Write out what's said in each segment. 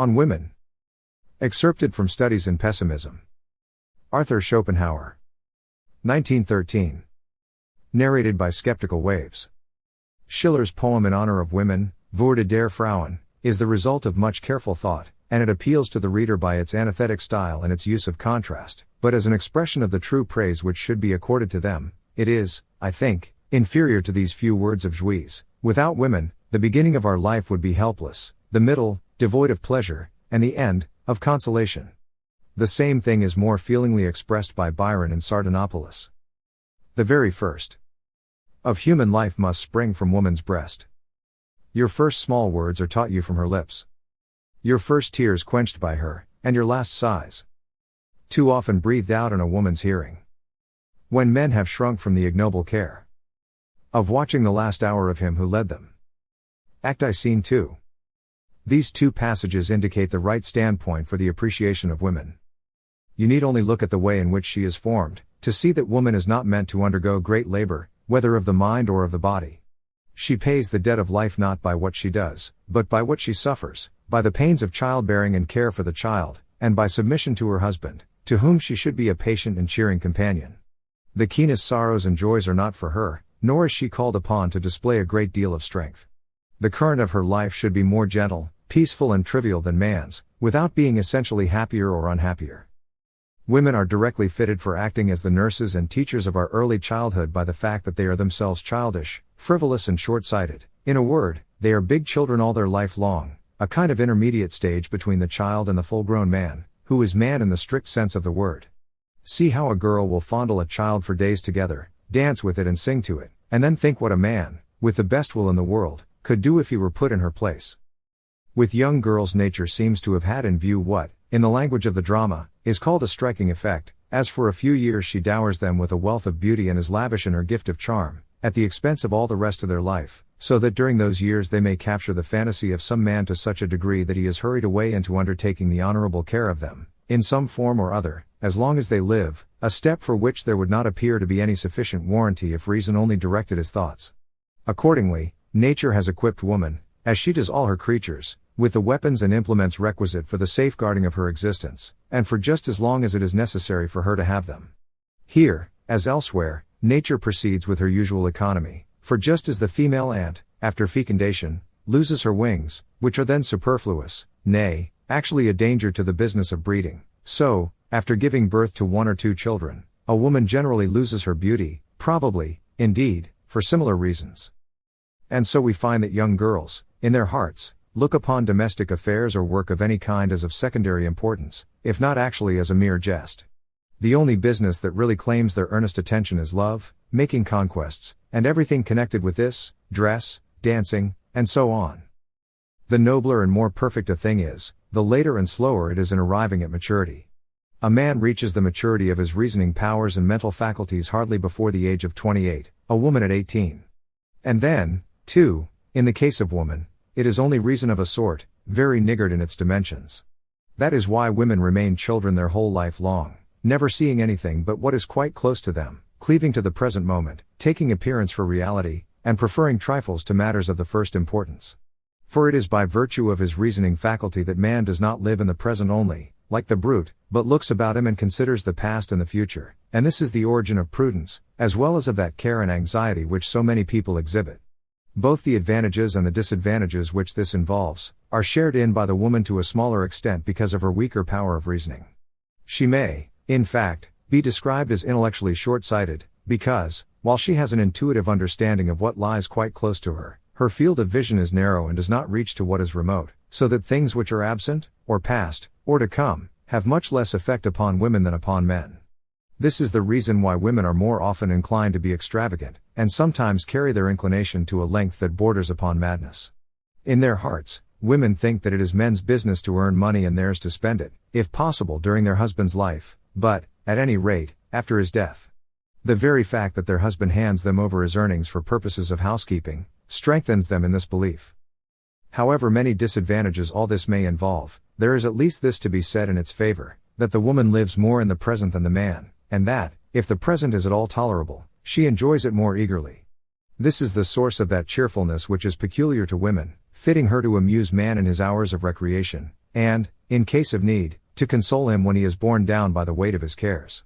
On Women. Excerpted from Studies in Pessimism. Arthur Schopenhauer. 1913. Narrated by Skeptical Waves. Schiller's poem in honor of women, Würde der Frauen, is the result of much careful thought, and it appeals to the reader by its antithetic style and its use of contrast, but as an expression of the true praise which should be accorded to them, it is, I think, inferior to these few words of Jouys. Without women, the beginning of our life would be helpless, the middle, devoid of pleasure, and the end, of consolation. The same thing is more feelingly expressed by Byron in Sardanapalus. The very first of human life must spring from woman's breast. Your first small words are taught you from her lips. Your first tears quenched by her, and your last sighs too often breathed out in a woman's hearing. When men have shrunk from the ignoble care of watching the last hour of him who led them. Act I Scene 2. These two passages indicate the right standpoint for the appreciation of women. You need only look at the way in which she is formed, to see that woman is not meant to undergo great labor, whether of the mind or of the body. She pays the debt of life not by what she does, but by what she suffers, by the pains of childbearing and care for the child, and by submission to her husband, to whom she should be a patient and cheering companion. The keenest sorrows and joys are not for her, nor is she called upon to display a great deal of strength. The current of her life should be more gentle, peaceful and trivial than man's, without being essentially happier or unhappier. Women are directly fitted for acting as the nurses and teachers of our early childhood by the fact that they are themselves childish, frivolous and short-sighted. In a word, they are big children all their life long, a kind of intermediate stage between the child and the full-grown man, who is man in the strict sense of the word. See how a girl will fondle a child for days together, dance with it and sing to it, and then think what a man, with the best will in the world, could do if he were put in her place. With young girls nature seems to have had in view what, in the language of the drama, is called a striking effect, as for a few years she dowers them with a wealth of beauty and is lavish in her gift of charm, at the expense of all the rest of their life, so that during those years they may capture the fantasy of some man to such a degree that he is hurried away into undertaking the honorable care of them, in some form or other, as long as they live, a step for which there would not appear to be any sufficient warranty if reason only directed his thoughts. Accordingly, nature has equipped woman, as she does all her creatures, with the weapons and implements requisite for the safeguarding of her existence, and for just as long as it is necessary for her to have them. Here, as elsewhere, nature proceeds with her usual economy, for just as the female ant, after fecundation, loses her wings, which are then superfluous, nay, actually a danger to the business of breeding, so, after giving birth to one or two children, a woman generally loses her beauty, probably, indeed, for similar reasons. And so we find that young girls, in their hearts, look upon domestic affairs or work of any kind as of secondary importance, if not actually as a mere jest. The only business that really claims their earnest attention is love, making conquests, and everything connected with this, dress, dancing, and so on. The nobler and more perfect a thing is, the later and slower it is in arriving at maturity. A man reaches the maturity of his reasoning powers and mental faculties hardly before the age of 28, a woman at 18. And then, too, in the case of woman, it is only reason of a sort, very niggard in its dimensions. That is why women remain children their whole life long, never seeing anything but what is quite close to them, cleaving to the present moment, taking appearance for reality, and preferring trifles to matters of the first importance. For it is by virtue of his reasoning faculty that man does not live in the present only, like the brute, but looks about him and considers the past and the future, and this is the origin of prudence, as well as of that care and anxiety which so many people exhibit. Both the advantages and the disadvantages which this involves, are shared in by the woman to a smaller extent because of her weaker power of reasoning. She may, in fact, be described as intellectually short-sighted, because, while she has an intuitive understanding of what lies quite close to her, her field of vision is narrow and does not reach to what is remote, so that things which are absent, or past, or to come, have much less effect upon women than upon men. This is the reason why women are more often inclined to be extravagant, and sometimes carry their inclination to a length that borders upon madness. In their hearts, women think that it is men's business to earn money and theirs to spend it, if possible during their husband's life, but, at any rate, after his death. The very fact that their husband hands them over his earnings for purposes of housekeeping, strengthens them in this belief. However many disadvantages all this may involve, there is at least this to be said in its favor, that the woman lives more in the present than the man, and that, if the present is at all tolerable, she enjoys it more eagerly. This is the source of that cheerfulness which is peculiar to women, fitting her to amuse man in his hours of recreation, and, in case of need, to console him when he is borne down by the weight of his cares.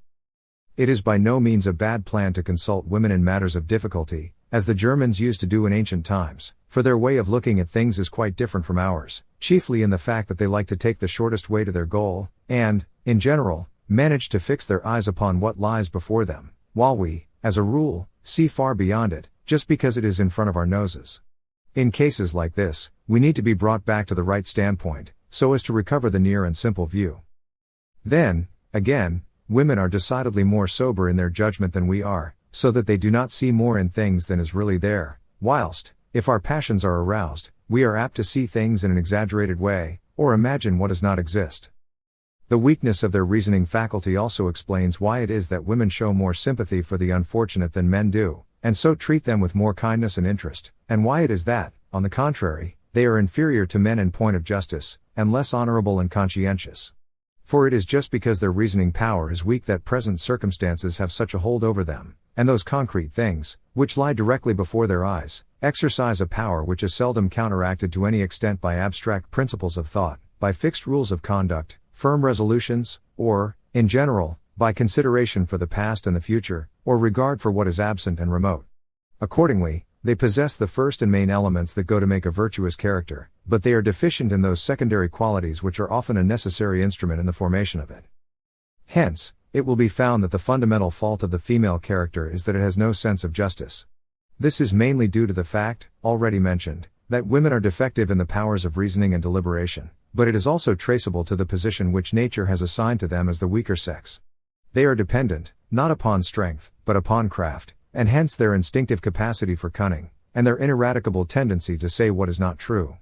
It is by no means a bad plan to consult women in matters of difficulty, as the Germans used to do in ancient times, for their way of looking at things is quite different from ours, chiefly in the fact that they like to take the shortest way to their goal, and, in general, manage to fix their eyes upon what lies before them, while we, as a rule, see far beyond it, just because it is in front of our noses. In cases like this, we need to be brought back to the right standpoint, so as to recover the near and simple view. Then, again, women are decidedly more sober in their judgment than we are, so that they do not see more in things than is really there, whilst, if our passions are aroused, we are apt to see things in an exaggerated way, or imagine what does not exist. The weakness of their reasoning faculty also explains why it is that women show more sympathy for the unfortunate than men do, and so treat them with more kindness and interest, and why it is that, on the contrary, they are inferior to men in point of justice, and less honorable and conscientious. For it is just because their reasoning power is weak that present circumstances have such a hold over them, and those concrete things, which lie directly before their eyes, exercise a power which is seldom counteracted to any extent by abstract principles of thought, by fixed rules of conduct, firm resolutions, or, in general, by consideration for the past and the future, or regard for what is absent and remote. Accordingly, they possess the first and main elements that go to make a virtuous character, but they are deficient in those secondary qualities which are often a necessary instrument in the formation of it. Hence, it will be found that the fundamental fault of the female character is that it has no sense of justice. This is mainly due to the fact, already mentioned, that women are defective in the powers of reasoning and deliberation, but it is also traceable to the position which nature has assigned to them as the weaker sex. They are dependent, not upon strength, but upon craft, and hence their instinctive capacity for cunning, and their ineradicable tendency to say what is not true.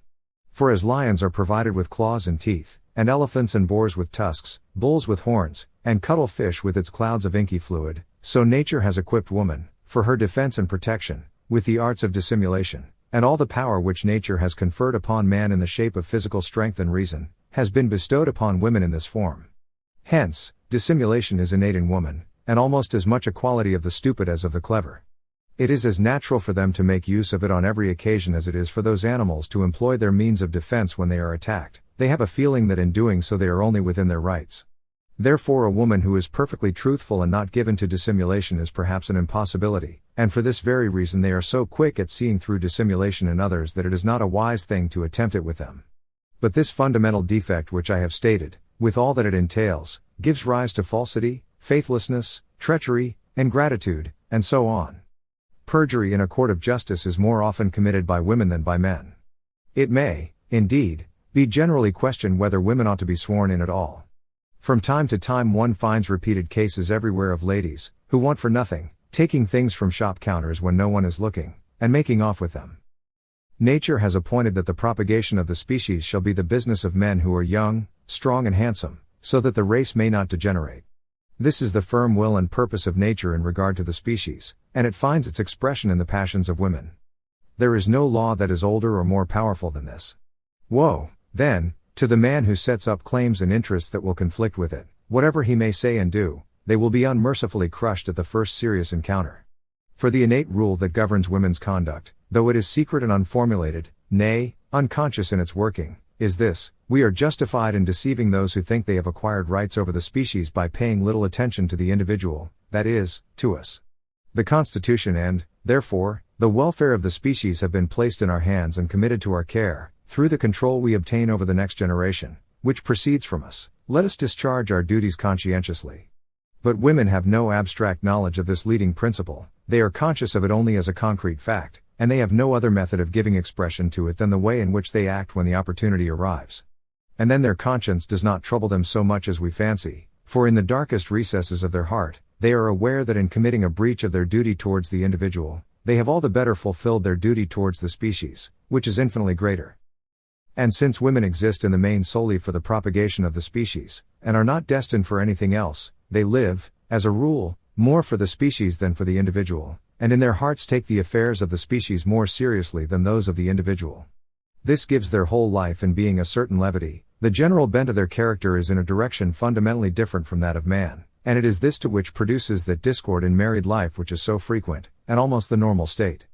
For as lions are provided with claws and teeth, and elephants and boars with tusks, bulls with horns, and cuttlefish with its clouds of inky fluid, so nature has equipped woman, for her defense and protection, with the arts of dissimulation, and all the power which nature has conferred upon man in the shape of physical strength and reason, has been bestowed upon women in this form. Hence, dissimulation is innate in woman, and almost as much a quality of the stupid as of the clever. It is as natural for them to make use of it on every occasion as it is for those animals to employ their means of defense when they are attacked. They have a feeling that in doing so they are only within their rights. Therefore a woman who is perfectly truthful and not given to dissimulation is perhaps an impossibility, and for this very reason they are so quick at seeing through dissimulation in others that it is not a wise thing to attempt it with them. But this fundamental defect which I have stated, with all that it entails, gives rise to falsity, faithlessness, treachery, ingratitude, and so on. Perjury in a court of justice is more often committed by women than by men. It may, indeed, be generally questioned whether women ought to be sworn in at all. From time to time one finds repeated cases everywhere of ladies, who want for nothing, taking things from shop counters when no one is looking, and making off with them. Nature has appointed that the propagation of the species shall be the business of men who are young, strong and handsome, so that the race may not degenerate. This is the firm will and purpose of nature in regard to the species, and it finds its expression in the passions of women. There is no law that is older or more powerful than this. Woe, then, to the man who sets up claims and interests that will conflict with it. Whatever he may say and do, they will be unmercifully crushed at the first serious encounter. For the innate rule that governs women's conduct, though it is secret and unformulated, nay, unconscious in its working, is this: we are justified in deceiving those who think they have acquired rights over the species by paying little attention to the individual, that is, to us. The Constitution and, therefore, the welfare of the species have been placed in our hands and committed to our care, through the control we obtain over the next generation, which proceeds from us. Let us discharge our duties conscientiously. But women have no abstract knowledge of this leading principle, they are conscious of it only as a concrete fact, and they have no other method of giving expression to it than the way in which they act when the opportunity arrives. And then their conscience does not trouble them so much as we fancy, for in the darkest recesses of their heart, they are aware that in committing a breach of their duty towards the individual, they have all the better fulfilled their duty towards the species, which is infinitely greater. And since women exist in the main solely for the propagation of the species, and are not destined for anything else, they live, as a rule, more for the species than for the individual, and in their hearts take the affairs of the species more seriously than those of the individual. This gives their whole life and being a certain levity. The general bent of their character is in a direction fundamentally different from that of man, and it is this to which produces that discord in married life which is so frequent, and almost the normal state.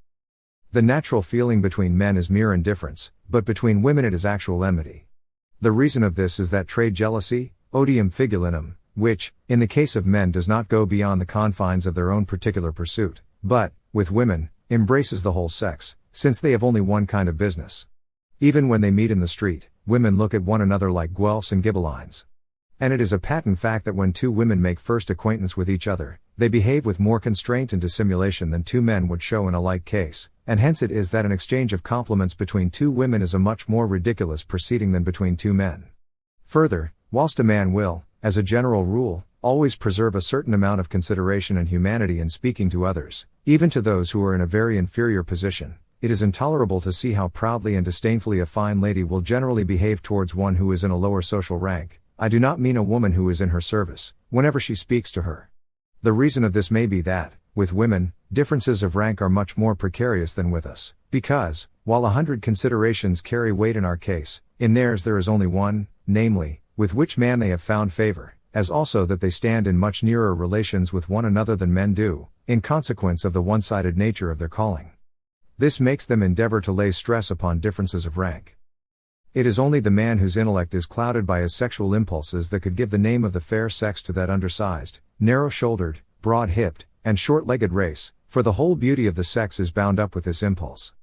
The natural feeling between men is mere indifference, but between women it is actual enmity. The reason of this is that trade jealousy, odium figulinum, which, in the case of men does not go beyond the confines of their own particular pursuit, but, with women, embraces the whole sex, since they have only one kind of business. Even when they meet in the street, women look at one another like Guelphs and Ghibellines. And it is a patent fact that when two women make first acquaintance with each other, they behave with more constraint and dissimulation than two men would show in a like case, and hence it is that an exchange of compliments between two women is a much more ridiculous proceeding than between two men. Further, whilst a man will, as a general rule, always preserve a certain amount of consideration and humanity in speaking to others, even to those who are in a very inferior position, it is intolerable to see how proudly and disdainfully a fine lady will generally behave towards one who is in a lower social rank. I do not mean a woman who is in her service, whenever she speaks to her. The reason of this may be that, with women, differences of rank are much more precarious than with us, because, while 100 considerations carry weight in our case, in theirs there is only one, namely, with which man they have found favor, as also that they stand in much nearer relations with one another than men do, in consequence of the one-sided nature of their calling. This makes them endeavor to lay stress upon differences of rank. It is only the man whose intellect is clouded by his sexual impulses that could give the name of the fair sex to that undersized, narrow-shouldered, broad-hipped, and short-legged race, for the whole beauty of the sex is bound up with this impulse.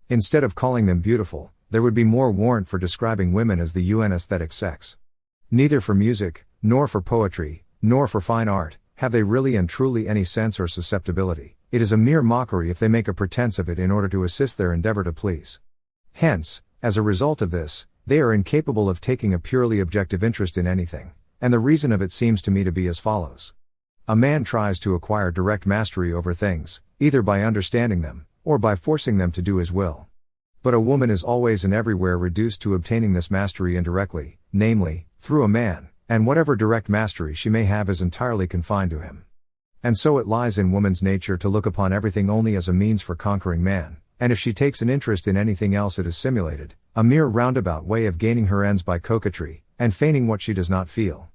Instead of calling them beautiful, there would be more warrant for describing women as the aesthetic sex. Neither for music, nor for poetry, nor for fine art, have they really and truly any sense or susceptibility. It is a mere mockery if they make a pretense of it in order to assist their endeavor to please. Hence, as a result of this, they are incapable of taking a purely objective interest in anything, and the reason of it seems to me to be as follows. A man tries to acquire direct mastery over things, either by understanding them, or by forcing them to do his will. But a woman is always and everywhere reduced to obtaining this mastery indirectly, namely, through a man, and whatever direct mastery she may have is entirely confined to him. And so it lies in woman's nature to look upon everything only as a means for conquering man. And if she takes an interest in anything else it is simulated, a mere roundabout way of gaining her ends by coquetry, and feigning what she does not feel.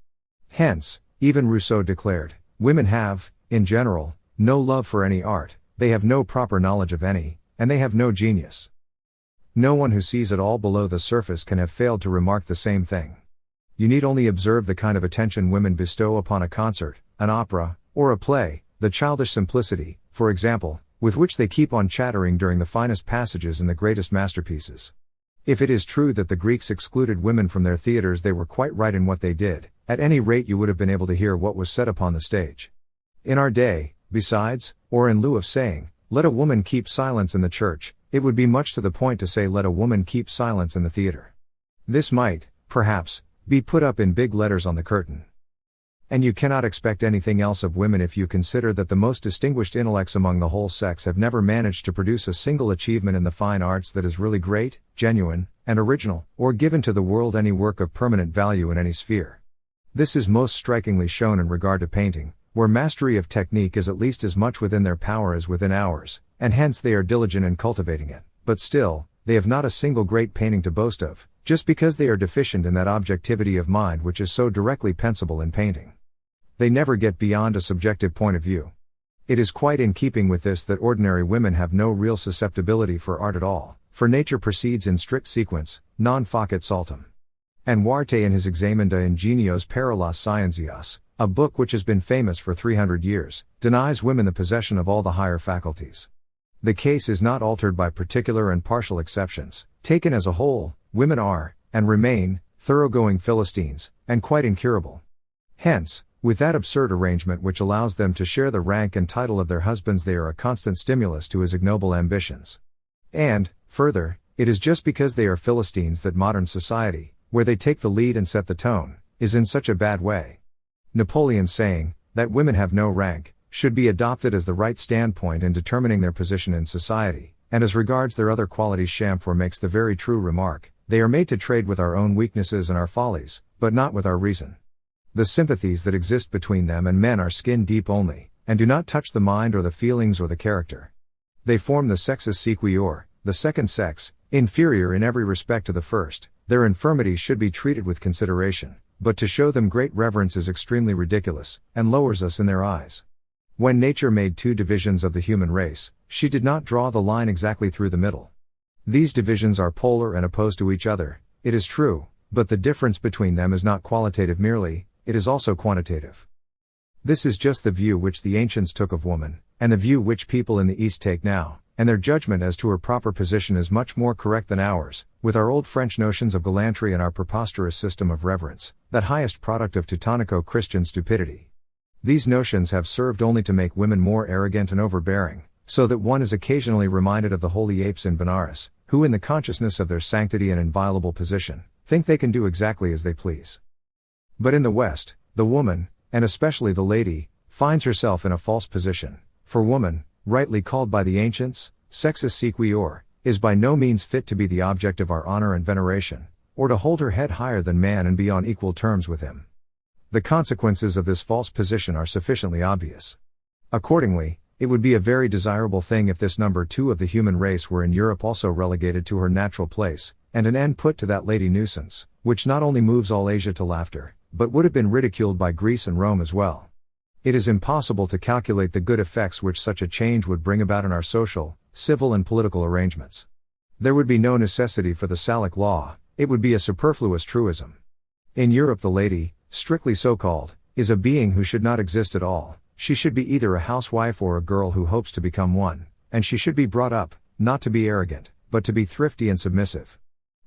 Hence, even Rousseau declared, women have, in general, no love for any art, they have no proper knowledge of any, and they have no genius. No one who sees it all below the surface can have failed to remark the same thing. You need only observe the kind of attention women bestow upon a concert, an opera, or a play, the childish simplicity, for example, with which they keep on chattering during the finest passages in the greatest masterpieces. If it is true that the Greeks excluded women from their theaters, they were quite right in what they did. At any rate you would have been able to hear what was said upon the stage. In our day, besides, or in lieu of saying, let a woman keep silence in the church, it would be much to the point to say let a woman keep silence in the theater. This might, perhaps, be put up in big letters on the curtain. And you cannot expect anything else of women if you consider that the most distinguished intellects among the whole sex have never managed to produce a single achievement in the fine arts that is really great, genuine, and original, or given to the world any work of permanent value in any sphere. This is most strikingly shown in regard to painting, where mastery of technique is at least as much within their power as within ours, and hence they are diligent in cultivating it, but still, they have not a single great painting to boast of, just because they are deficient in that objectivity of mind which is so directly pensible in painting. They never get beyond a subjective point of view. It is quite in keeping with this that ordinary women have no real susceptibility for art at all, for nature proceeds in strict sequence, non facit saltum. And Huarte in his Examen de Ingenios para las Ciencias, a book which has been famous for 300 years, denies women the possession of all the higher faculties. The case is not altered by particular and partial exceptions. Taken as a whole, women are, and remain, thoroughgoing Philistines, and quite incurable. Hence, with that absurd arrangement which allows them to share the rank and title of their husbands, they are a constant stimulus to his ignoble ambitions. And, further, it is just because they are Philistines that modern society, where they take the lead and set the tone, is in such a bad way. Napoleon's saying, that women have no rank, should be adopted as the right standpoint in determining their position in society, and as regards their other qualities Chamfort makes the very true remark, they are made to trade with our own weaknesses and our follies, but not with our reason. The sympathies that exist between them and men are skin deep only, and do not touch the mind or the feelings or the character. They form the sexus sequior, the second sex, inferior in every respect to the first. Their infirmities should be treated with consideration, but to show them great reverence is extremely ridiculous, and lowers us in their eyes. When nature made two divisions of the human race, she did not draw the line exactly through the middle. These divisions are polar and opposed to each other, it is true, but the difference between them is not qualitative merely, it is also quantitative. This is just the view which the ancients took of woman, and the view which people in the East take now, and their judgment as to her proper position is much more correct than ours, with our old French notions of gallantry and our preposterous system of reverence, that highest product of Teutonico-Christian stupidity. These notions have served only to make women more arrogant and overbearing, so that one is occasionally reminded of the holy apes in Benares, who in the consciousness of their sanctity and inviolable position, think they can do exactly as they please. But in the West, the woman, and especially the lady, finds herself in a false position, for woman, rightly called by the ancients, sexus sequior, is by no means fit to be the object of our honor and veneration, or to hold her head higher than man and be on equal terms with him. The consequences of this false position are sufficiently obvious. Accordingly, it would be a very desirable thing if this number 2 of the human race were in Europe also relegated to her natural place, and an end put to that lady nuisance, which not only moves all Asia to laughter, but would have been ridiculed by Greece and Rome as well. It is impossible to calculate the good effects which such a change would bring about in our social, civil and political arrangements. There would be no necessity for the Salic law, it would be a superfluous truism. In Europe the lady, strictly so called, is a being who should not exist at all, she should be either a housewife or a girl who hopes to become one, and she should be brought up, not to be arrogant, but to be thrifty and submissive.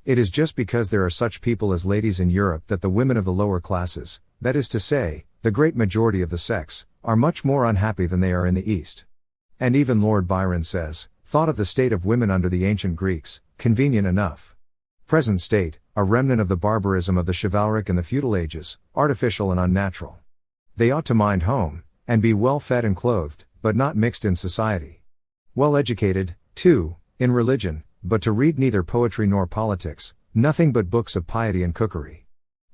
It is just because there are such people as ladies in Europe that the women of the lower classes, that is to say, the great majority of the sex, are much more unhappy than they are in the East. And even Lord Byron says, thought of the state of women under the ancient Greeks, convenient enough. Present state, a remnant of the barbarism of the chivalric and the feudal ages, artificial and unnatural. They ought to mind home, and be well fed and clothed, but not mixed in society. Well educated, too, in religion, but to read neither poetry nor politics, nothing but books of piety and cookery.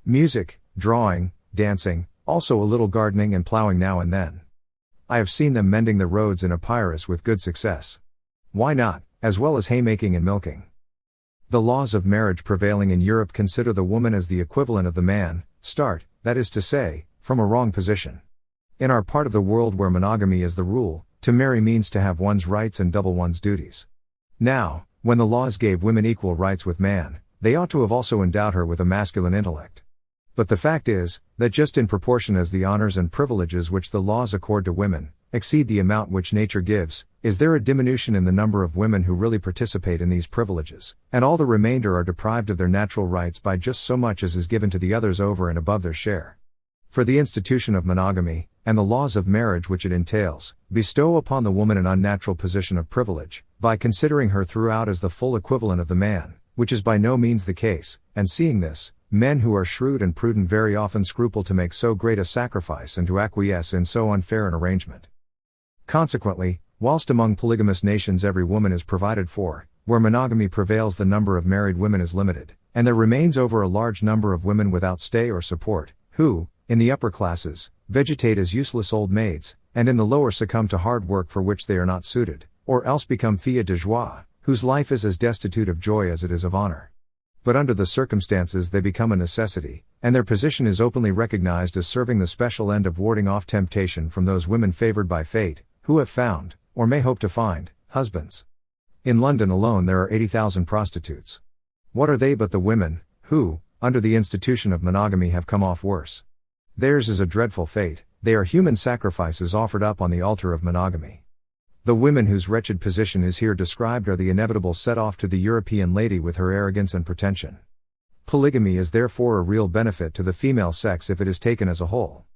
Music, drawing, dancing, also a little gardening and plowing now and then. I have seen them mending the roads in Epirus with good success. Why not, as well as haymaking and milking? The laws of marriage prevailing in Europe consider the woman as the equivalent of the man, that is to say, from a wrong position. In our part of the world where monogamy is the rule, to marry means to have one's rights and double one's duties. Now, when the laws gave women equal rights with man, they ought to have also endowed her with a masculine intellect. But the fact is, that just in proportion as the honors and privileges which the laws accord to women, exceed the amount which nature gives, is there a diminution in the number of women who really participate in these privileges, and all the remainder are deprived of their natural rights by just so much as is given to the others over and above their share. For the institution of monogamy, and the laws of marriage which it entails, bestow upon the woman an unnatural position of privilege, by considering her throughout as the full equivalent of the man, which is by no means the case, and seeing this, men who are shrewd and prudent very often scruple to make so great a sacrifice and to acquiesce in so unfair an arrangement. Consequently, whilst among polygamous nations every woman is provided for, where monogamy prevails the number of married women is limited, and there remains over a large number of women without stay or support, who, in the upper classes, vegetate as useless old maids, and in the lower succumb to hard work for which they are not suited, or else become filles de joie, whose life is as destitute of joy as it is of honor. But under the circumstances they become a necessity, and their position is openly recognized as serving the special end of warding off temptation from those women favored by fate, who have found, or may hope to find, husbands. In London alone there are 80,000 prostitutes. What are they but the women, who, under the institution of monogamy have come off worse? Theirs is a dreadful fate, they are human sacrifices offered up on the altar of monogamy. The women whose wretched position is here described are the inevitable set-off to the European lady with her arrogance and pretension. Polygamy is therefore a real benefit to the female sex if it is taken as a whole.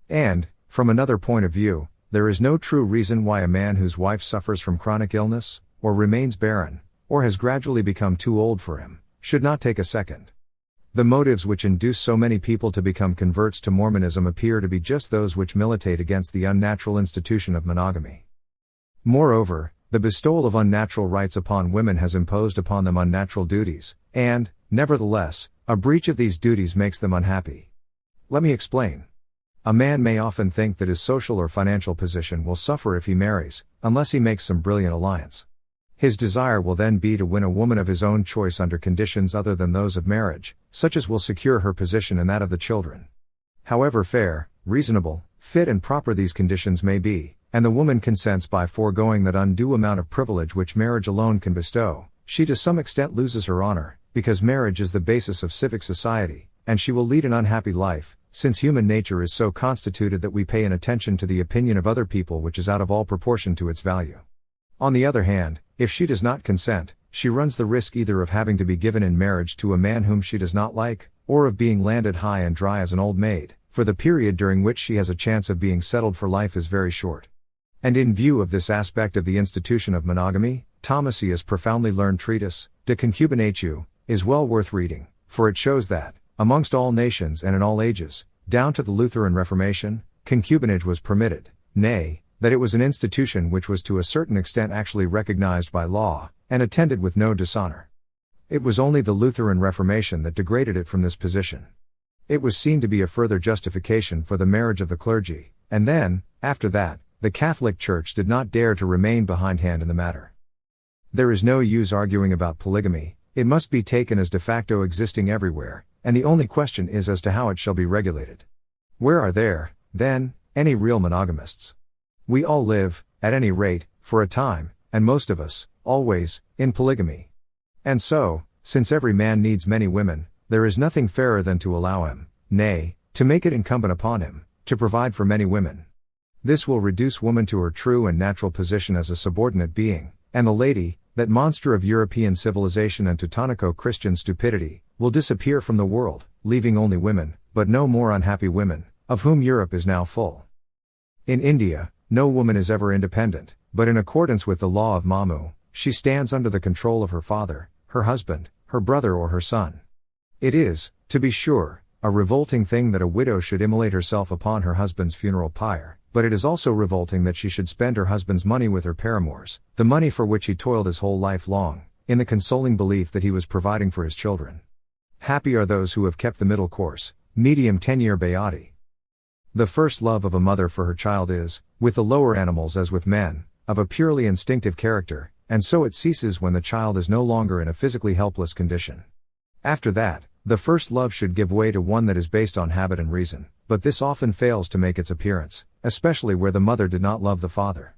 And, from another point of view, there is no true reason why a man whose wife suffers from chronic illness, or remains barren, or has gradually become too old for him, should not take a second. The motives which induce so many people to become converts to Mormonism appear to be just those which militate against the unnatural institution of monogamy. Moreover, the bestowal of unnatural rights upon women has imposed upon them unnatural duties, and, nevertheless, a breach of these duties makes them unhappy. Let me explain. A man may often think that his social or financial position will suffer if he marries, unless he makes some brilliant alliance. His desire will then be to win a woman of his own choice under conditions other than those of marriage, such as will secure her position and that of the children. However fair, reasonable, fit and proper these conditions may be, and the woman consents by foregoing that undue amount of privilege which marriage alone can bestow, she to some extent loses her honor, because marriage is the basis of civic society, and she will lead an unhappy life, since human nature is so constituted that we pay an attention to the opinion of other people which is out of all proportion to its value. On the other hand, if she does not consent, she runs the risk either of having to be given in marriage to a man whom she does not like, or of being landed high and dry as an old maid, for the period during which she has a chance of being settled for life is very short. And in view of this aspect of the institution of monogamy, Thomasius' profoundly learned treatise, De Concubinatio, is well worth reading, for it shows that, amongst all nations and in all ages, down to the Lutheran Reformation, concubinage was permitted, nay, that it was an institution which was to a certain extent actually recognized by law, and attended with no dishonor. It was only the Lutheran Reformation that degraded it from this position. It was seen to be a further justification for the marriage of the clergy, and then, after that, the Catholic Church did not dare to remain behindhand in the matter. There is no use arguing about polygamy, it must be taken as de facto existing everywhere, and the only question is as to how it shall be regulated. Where are there, then, any real monogamists? We all live, at any rate, for a time, and most of us, always, in polygamy. And so, since every man needs many women, there is nothing fairer than to allow him, nay, to make it incumbent upon him, to provide for many women. This will reduce woman to her true and natural position as a subordinate being, and the lady, that monster of European civilization and Teutonico-Christian stupidity, will disappear from the world, leaving only women, but no more unhappy women, of whom Europe is now full. In India, no woman is ever independent, but in accordance with the law of Mamu, she stands under the control of her father, her husband, her brother or her son. It is, to be sure, a revolting thing that a widow should immolate herself upon her husband's funeral pyre, but it is also revolting that she should spend her husband's money with her paramours, the money for which he toiled his whole life long, in the consoling belief that he was providing for his children. Happy are those who have kept the middle course, medium tenere beati. The first love of a mother for her child is, with the lower animals as with men, of a purely instinctive character, and so it ceases when the child is no longer in a physically helpless condition. After that, the first love should give way to one that is based on habit and reason, but this often fails to make its appearance, especially where the mother did not love the father.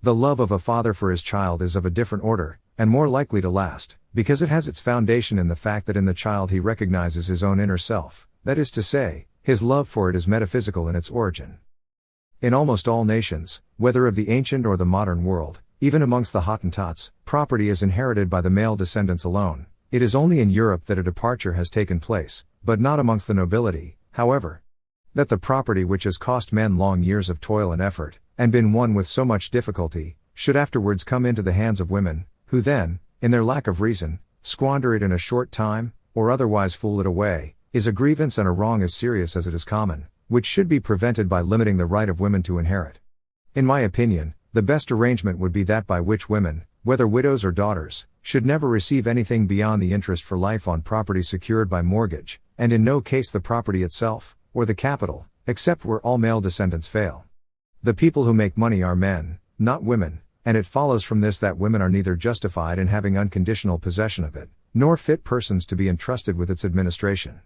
The love of a father for his child is of a different order, and more likely to last, because it has its foundation in the fact that in the child he recognizes his own inner self, that is to say, his love for it is metaphysical in its origin. In almost all nations, whether of the ancient or the modern world, even amongst the Hottentots, property is inherited by the male descendants alone. It is only in Europe that a departure has taken place, but not amongst the nobility, however. That the property which has cost men long years of toil and effort, and been won with so much difficulty, should afterwards come into the hands of women, who then, in their lack of reason, squander it in a short time, or otherwise fool it away, is a grievance and a wrong as serious as it is common, which should be prevented by limiting the right of women to inherit. In my opinion, the best arrangement would be that by which women, whether widows or daughters, should never receive anything beyond the interest for life on property secured by mortgage, and in no case the property itself, or the capital, except where all male descendants fail. The people who make money are men, not women, and it follows from this that women are neither justified in having unconditional possession of it, nor fit persons to be entrusted with its administration.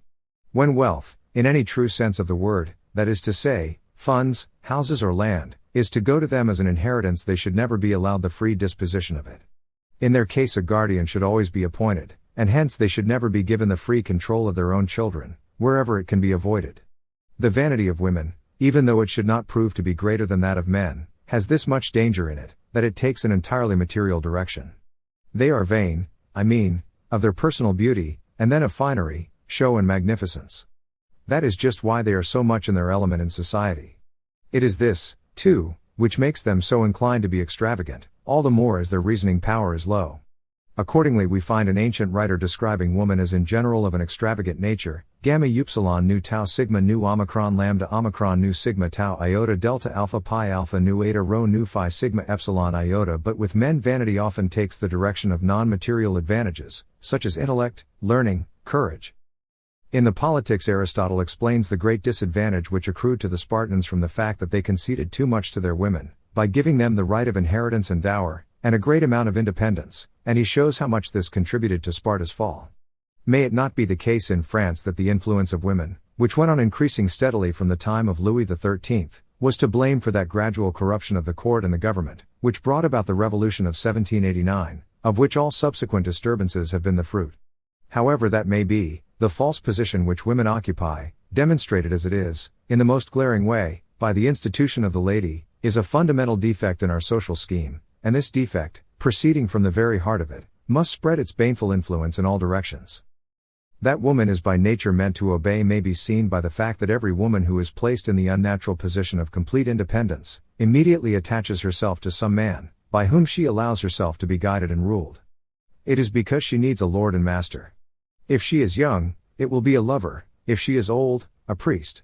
When wealth, in any true sense of the word, that is to say, funds, houses or land, is to go to them as an inheritance, they should never be allowed the free disposition of it. In their case a guardian should always be appointed, and hence they should never be given the free control of their own children, wherever it can be avoided. The vanity of women, even though it should not prove to be greater than that of men, has this much danger in it, that it takes an entirely material direction. They are vain, I mean, of their personal beauty, and then of finery, show and magnificence. That is just why they are so much in their element in society. It is this, too, which makes them so inclined to be extravagant, all the more as their reasoning power is low. Accordingly we find an ancient writer describing woman as in general of an extravagant nature, gamma upsilon nu tau sigma nu omicron lambda omicron nu sigma tau iota delta alpha pi alpha nu eta rho nu phi sigma epsilon iota. But with men vanity often takes the direction of non-material advantages, such as intellect, learning, courage. In the Politics Aristotle explains the great disadvantage which accrued to the Spartans from the fact that they conceded too much to their women, by giving them the right of inheritance and dower, and a great amount of independence, and he shows how much this contributed to Sparta's fall. May it not be the case in France that the influence of women, which went on increasing steadily from the time of Louis XIII, was to blame for that gradual corruption of the court and the government, which brought about the Revolution of 1789, of which all subsequent disturbances have been the fruit. However that may be, the false position which women occupy, demonstrated as it is, in the most glaring way, by the institution of the lady, is a fundamental defect in our social scheme, and this defect, proceeding from the very heart of it, must spread its baneful influence in all directions. That woman is by nature meant to obey may be seen by the fact that every woman who is placed in the unnatural position of complete independence, immediately attaches herself to some man, by whom she allows herself to be guided and ruled. It is because she needs a lord and master. If she is young, it will be a lover; if she is old, a priest.